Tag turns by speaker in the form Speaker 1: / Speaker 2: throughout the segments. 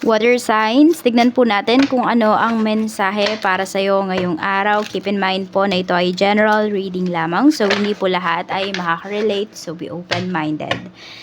Speaker 1: Water signs, tignan po natin kung ano ang mensahe para sa iyo ngayong araw. Keep in mind po na ito ay general reading lamang. So, hindi po lahat ay makaka-relate. So, be open-minded.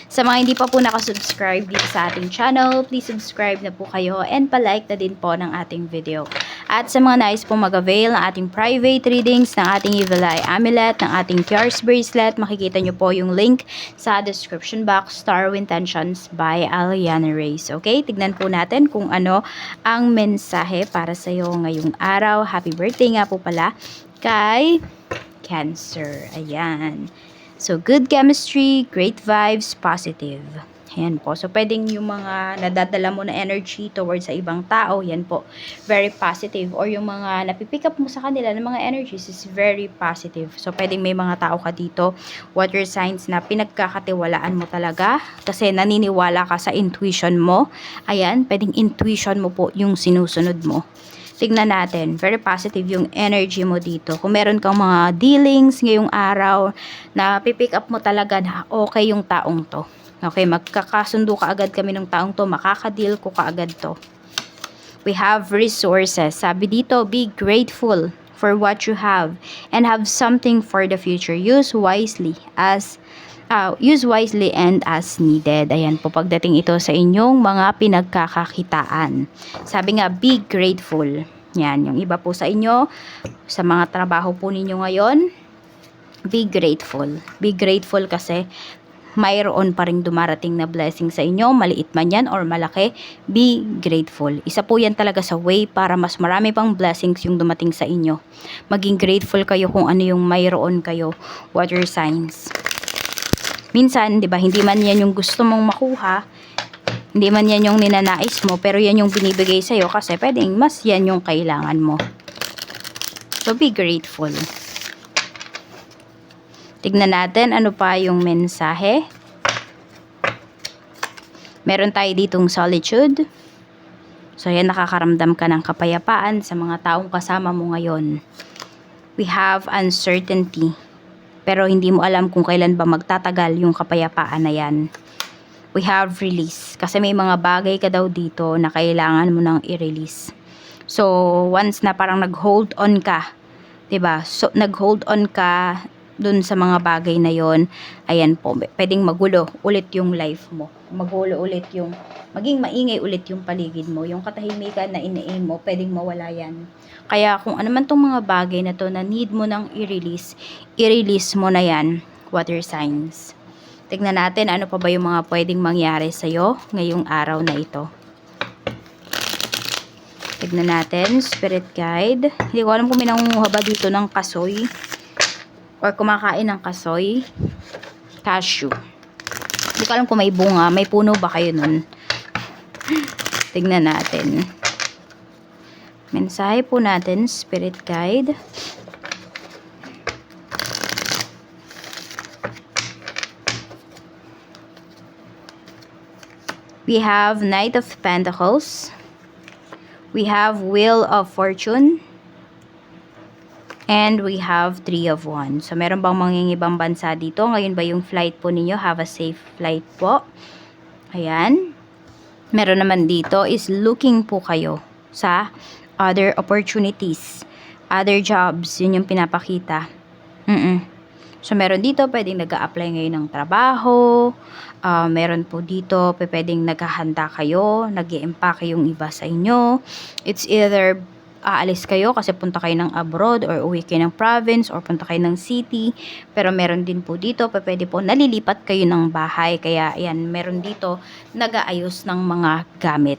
Speaker 1: Sa mga hindi pa po nakasubscribe dito sa ating channel, please subscribe na po kayo and palike na din po ng ating video. At sa mga nais po mag-avail ng ating private readings, ng ating Evil Eye Amulet, ng ating Cures Bracelet, makikita nyo po yung link sa description box, Star of Intentions by Aliana Reyes. Okay, tignan po natin kung ano ang mensahe para sa iyo ngayong araw. Happy birthday nga po pala kay Cancer. Ayan. So, good chemistry, great vibes, positive. Ayan po. So, pwedeng yung mga nadadala mo na energy towards sa ibang tao, yan po, very positive. Or yung mga napipick up mo sa kanila ng mga energies is very positive. So, pwedeng may mga tao ka dito, water signs, na pinagkakatiwalaan mo talaga kasi naniniwala ka sa intuition mo. Ayan, pwedeng intuition mo po yung sinusunod mo. Tignan natin, very positive yung energy mo dito. Kung meron kang mga dealings ngayong araw, na pipick up mo talaga na okay yung taong to. Okay, magkakasundo ka agad kami ng taong to, makakadeal ko kaagad to. We have resources. Sabi dito, be grateful for what you have and have something for the future. Use wisely and as needed. Ayan po, pagdating ito sa inyong mga pinagkakakitaan. Sabi nga, be grateful. Yan, yung iba po sa inyo, sa mga trabaho po ninyo ngayon, be grateful. Be grateful kasi mayroon pa ring dumarating na blessing sa inyo, maliit man yan or malaki, be grateful. Isa po yan talaga sa way para mas marami pang blessings yung dumating sa inyo. Maging grateful kayo kung ano yung mayroon kayo, water signs. Minsan, di ba, hindi man yan yung gusto mong makuha, hindi man yan yung ninanais mo, pero yan yung binibigay sa'yo kasi pwedeng mas yan yung kailangan mo. So, be grateful. Tignan natin ano pa yung mensahe. Meron tayo ditong solitude. So, yan, nakakaramdam ka ng kapayapaan sa mga taong kasama mo ngayon. We have uncertainty. Pero hindi mo alam kung kailan ba magtatagal yung kapayapaan na yan. We have release. Kasi may mga bagay ka daw dito na kailangan mo nang i-release. So, once na parang nag-hold on ka, 'di ba? So, nag-hold on ka dun sa mga bagay na yon, ayan po, pwedeng magulo ulit yung life mo. Magulo ulit yung, maging maingay ulit yung paligid mo. Yung katahimikan na ini-aim mo, pwedeng mawala yan. Kaya kung ano man tong mga bagay na to na need mo nang i-release mo na yan, water signs. Tignan natin ano pa ba yung mga pwedeng mangyari sa'yo ngayong araw na ito. Tignan natin, spirit guide. Hindi ko alam kung may nangunguha ba dito ng kasoy or kumakain ng kasoy, cashew. Hindi ko alam kung may bunga, may puno ba kayo nun. Tignan natin. Mensahe po natin, spirit guide. We have Knight of Pentacles. We have Wheel of Fortune. And we have 3 of Wands. So, meron bang mangingibang bansa dito? Ngayon ba yung flight po ninyo? Have a safe flight po. Ayan. Meron naman dito is looking po kayo sa other opportunities. Other jobs. Yun yung pinapakita. So, meron dito, pwedeng nag-a-apply ngayon ng trabaho. Meron po dito, pwedeng naghahanda kayo. Nag-i-empake yung iba sa inyo. It's either aalis kayo kasi punta kayo ng abroad or uwi kayo ng province or punta kayo ng city. Pero meron din po dito, pwede po nalilipat kayo ng bahay. Kaya ayan, meron dito nag-aayos ng mga gamit.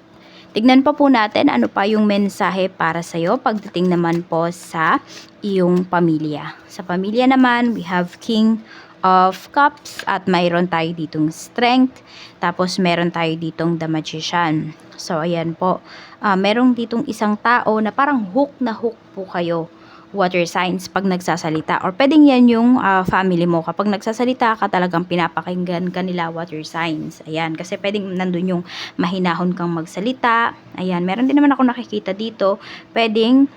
Speaker 1: Tignan pa po natin ano pa yung mensahe para sa'yo pagdating naman po sa iyong pamilya. Sa pamilya naman, we have King of Cups at mayroon tayo ditong Strength. Tapos meron tayo ditong The Magician. So, ayan po. Merong ditong isang tao na parang hook na hook po kayo, water signs, pag nagsasalita. Or pwedeng yan yung family mo. Kapag nagsasalita ka, talagang pinapakinggan kanila, water signs. Ayan, kasi pwedeng nandun yung mahinahon kang magsalita. Ayan, meron din naman ako nakikita dito. Pwedeng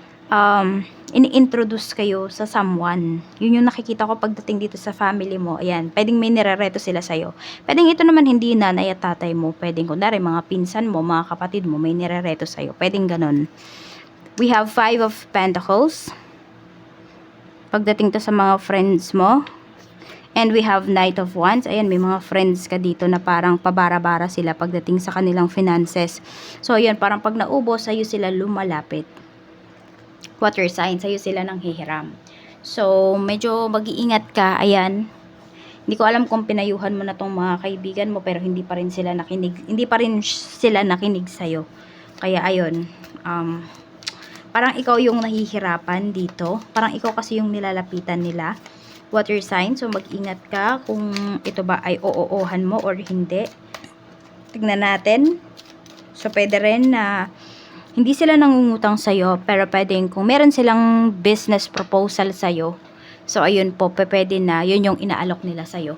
Speaker 1: ini-introduce kayo sa someone. Yun yung nakikita ko pagdating dito sa family mo. Ayan, pwedeng may nirereto sila sa'yo. Pwedeng ito naman hindi nanay at tatay mo. Pwedeng kunwari mga pinsan mo, mga kapatid mo, may nirereto sa'yo. Pwedeng ganun. We have 5 of Pentacles. Pagdating to sa mga friends mo. And we have Knight of Wands. Ayan, may mga friends ka dito na parang pabara-bara sila pagdating sa kanilang finances. So, ayan, parang pag naubos, sa'yo sila lumalapit. Water sign, sa'yo sila nang hihiram. So, medyo mag-iingat ka. Ayan. Hindi ko alam kung pinayuhan mo na tong mga kaibigan mo, pero hindi pa rin sila nakinig sa'yo. Kaya, ayun. Parang ikaw yung nahihirapan dito. Parang ikaw kasi yung nilalapitan nila. Water sign. So, mag-ingat ka kung ito ba ay oo-ohan mo or hindi. Tignan natin. So, pwede rin na hindi sila nangungutang sa'yo, pero pwedeng kung meron silang business proposal sa'yo, so, ayun po, pwede na, yun yung inaalok nila sa'yo.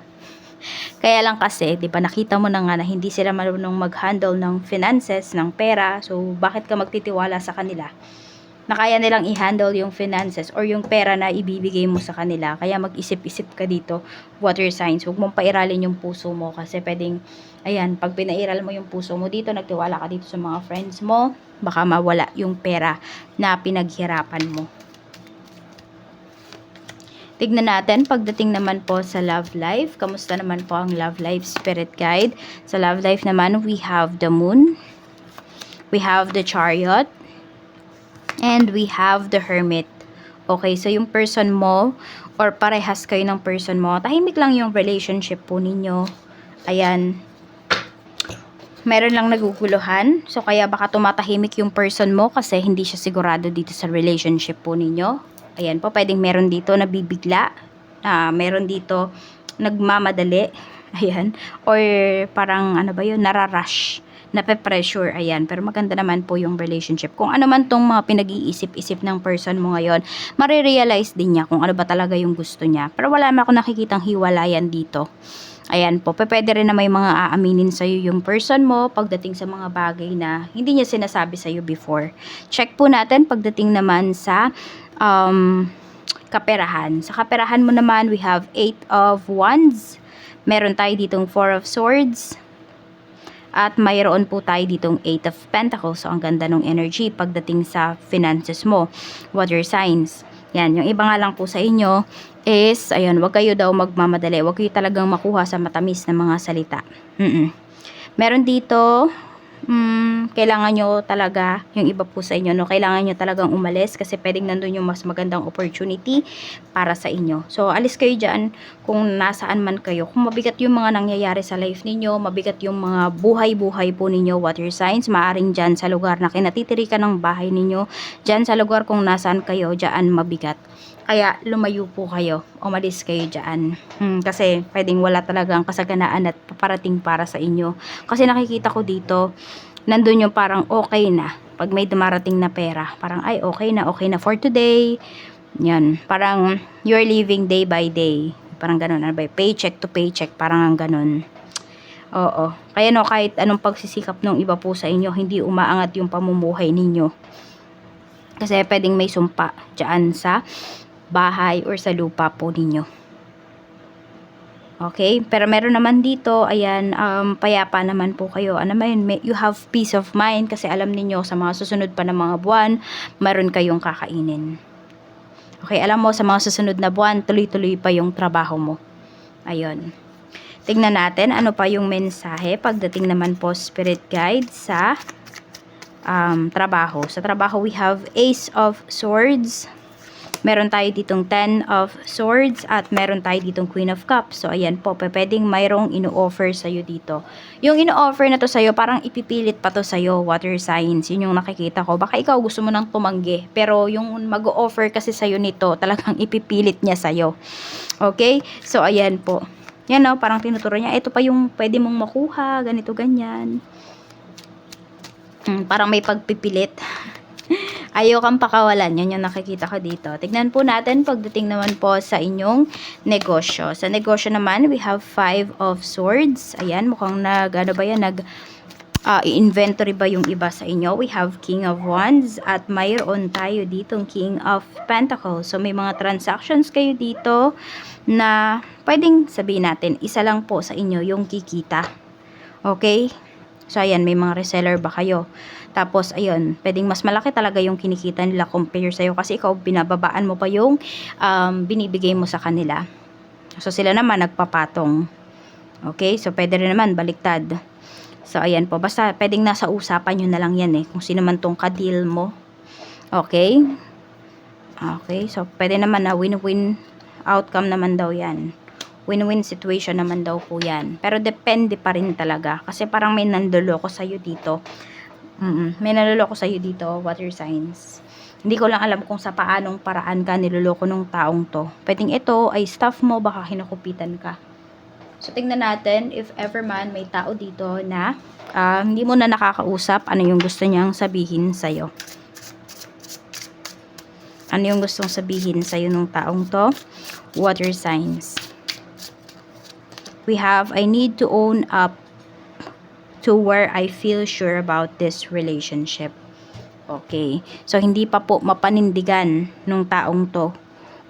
Speaker 1: Kaya lang kasi, di ba, nakita mo na nga na hindi sila marunong mag-handle ng finances, ng pera, so, bakit ka magtitiwala sa kanila? Na kaya nilang i-handle yung finances or yung pera na ibibigay mo sa kanila. Kaya mag-isip-isip ka dito, water signs. Huwag mong pairalin yung puso mo kasi pwedeng, ayan, pag pinairal mo yung puso mo dito, nagtiwala ka dito sa mga friends mo, baka mawala yung pera na pinaghirapan mo. Tignan natin, pagdating naman po sa love life, kamusta naman po ang love life spirit guide? Sa love life naman, we have the moon, we have the chariot, and we have the hermit. Okay, so yung person mo, or parehas kayo ng person mo, tahimik lang yung relationship po ninyo. Ayan. Meron lang naguguluhan. So, kaya baka tumatahimik yung person mo kasi hindi siya sigurado dito sa relationship po ninyo. Ayan po, pwedeng meron dito nabibigla. Meron dito nagmamadali. Ayan. Or parang, ano ba yun, nararush. Nape-pressure, ayan. Pero maganda naman po yung relationship. Kung ano man tong mga pinag-iisip-isip ng person mo ngayon, marirealize din niya kung ano ba talaga yung gusto niya. Pero wala naman ako nakikitang hiwalayan dito. Ayan po, pwede rin na may mga aaminin sa'yo yung person mo pagdating sa mga bagay na hindi niya sinasabi sa'yo before. Check po natin pagdating naman sa kaperahan. Sa kaperahan mo naman, we have 8 of Wands. Meron tayo ditong 4 of Swords. At mayroon po tayo ditong 8 of Pentacles. So, ang ganda ng energy pagdating sa finances mo. Water signs. Yan, yung iba nga lang po sa inyo is, ayun, wag kayo daw magmamadali. Wag kayo talagang makuha sa matamis na mga salita. Meron dito, kailangan nyo talaga, yung iba po sa inyo, no, kailangan nyo talagang umalis kasi pwedeng nandun yung mas magandang opportunity para sa inyo. So, alis kayo dyan kung nasaan man kayo. Kung mabigat yung mga nangyayari sa life ninyo, mabigat yung mga buhay-buhay po ninyo, water signs, maaring dyan sa lugar na kinatitirikan ng bahay ninyo, dyan sa lugar kung nasaan kayo, dyan mabigat. Kaya lumayo po kayo, umalis kayo dyan. Kasi pwedeng wala talagang kasaganaan at paparating para sa inyo. Kasi nakikita ko dito, nandun yung parang okay na. Pag may dumarating na pera, parang ay okay na for today. Yan, parang you're living day by day. Parang ganun, ano ba, paycheck to paycheck, parang ganun. Oo. Kaya no, kahit anong pagsisikap ng iba po sa inyo, hindi umaangat yung pamumuhay ninyo. Kasi pwedeng may sumpa dyan sa bahay or sa lupa po ninyo. Okay? Pero meron naman dito, ayan, payapa naman po kayo. Ano man, you have peace of mind kasi alam niyo sa mga susunod pa na mga buwan, meron kayong kakainin. Okay, alam mo, sa mga susunod na buwan, tuloy-tuloy pa yung trabaho mo. Ayun. Tingnan natin, ano pa yung mensahe pagdating naman po spirit guide sa trabaho. Sa trabaho, we have Ace of Swords. Meron tayo ditong 10 of Swords at meron tayo ditong Queen of Cups. So, ayan po, pwedeng mayroong ino-offer sa'yo dito. Yung ino-offer na to sa'yo, parang ipipilit pa to sa'yo, water signs. Yun yung nakikita ko. Baka ikaw gusto mo nang tumanggi. Pero yung mag-o-offer kasi sa'yo nito, talagang ipipilit niya sa'yo. Okay? So, ayan po. Yan o, parang tinuturo niya. Ito pa yung pwede mong makuha, ganito, ganyan. Parang may pagpipilit. Ayaw kang pakawalan. Yan yung nakikita ko dito. Tignan po natin pagdating naman po sa inyong negosyo. Sa negosyo naman, we have 5 of Swords. Ayan, mukhang ano ba yan? i-inventory ba yung iba sa inyo? We have King of Wands at mayroon tayo ditong King of Pentacles. So may mga transactions kayo dito na pwedeng sabihin natin, isa lang po sa inyo yung kikita. Okay? So ayan, may mga reseller ba kayo? Tapos ayun, pwedeng mas malaki talaga yung kinikita nila compare sa'yo kasi ikaw binababaan mo pa yung binibigay mo sa kanila. So sila naman nagpapatong. Okay? So pwede rin naman baliktad. So, ayan po. Basta, pwedeng nasa usapan nyo na lang yan eh. Kung sino man tong ka-deal mo. Okay? Okay. So, pwede naman na win-win outcome naman daw yan. Win-win situation naman daw po yan. Pero, depende pa rin talaga. Kasi parang may nanduloko sa'yo dito. May nanduloko sa'yo dito, water signs. Hindi ko lang alam kung sa paanong paraan ka niloloko ng taong to. Pwedeng ito ay staff mo, baka kinukupitan ka. So, tingnan natin if ever man may tao dito na hindi mo na nakakausap, ano yung gusto niyang sabihin sa'yo. Ano yung gustong sabihin sa'yo nung taong to? Water signs. We have, I need to own up to where I feel sure about this relationship. Okay. So, hindi pa po mapanindigan nung taong to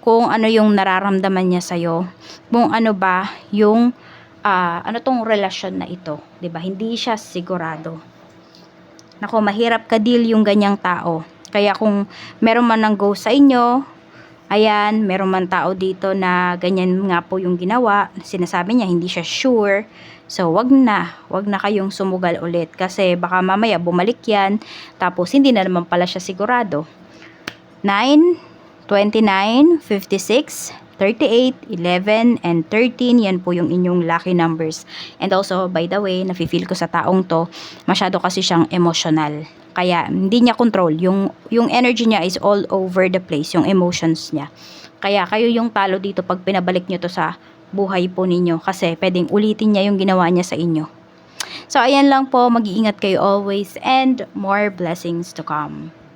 Speaker 1: kung ano yung nararamdaman niya sa'yo, kung ano ba yung ano tong relasyon na ito, 'di ba? Hindi siya sigurado. Nako, mahirap ka-deal yung ganyang tao. Kaya kung meron man nang go sa inyo, ayan, meron man tao dito na ganyan nga po yung ginawa, sinasabi niya hindi siya sure. So, wag na kayong sumugal ulit kasi baka mamaya bumalik yan, tapos hindi na naman pala siya sigurado. 9, 29, 56, 38, 11, and 13, yan po yung inyong lucky numbers. And also, by the way, nafe-feel ko sa taong to, masyado kasi siyang emotional. Kaya, hindi niya control. Yung energy niya is all over the place, yung emotions niya. Kaya, kayo yung talo dito pag pinabalik niyo to sa buhay po ninyo. Kasi, pwedeng ulitin niya yung ginawa niya sa inyo. So, ayan lang po. Mag-iingat kayo always and more blessings to come.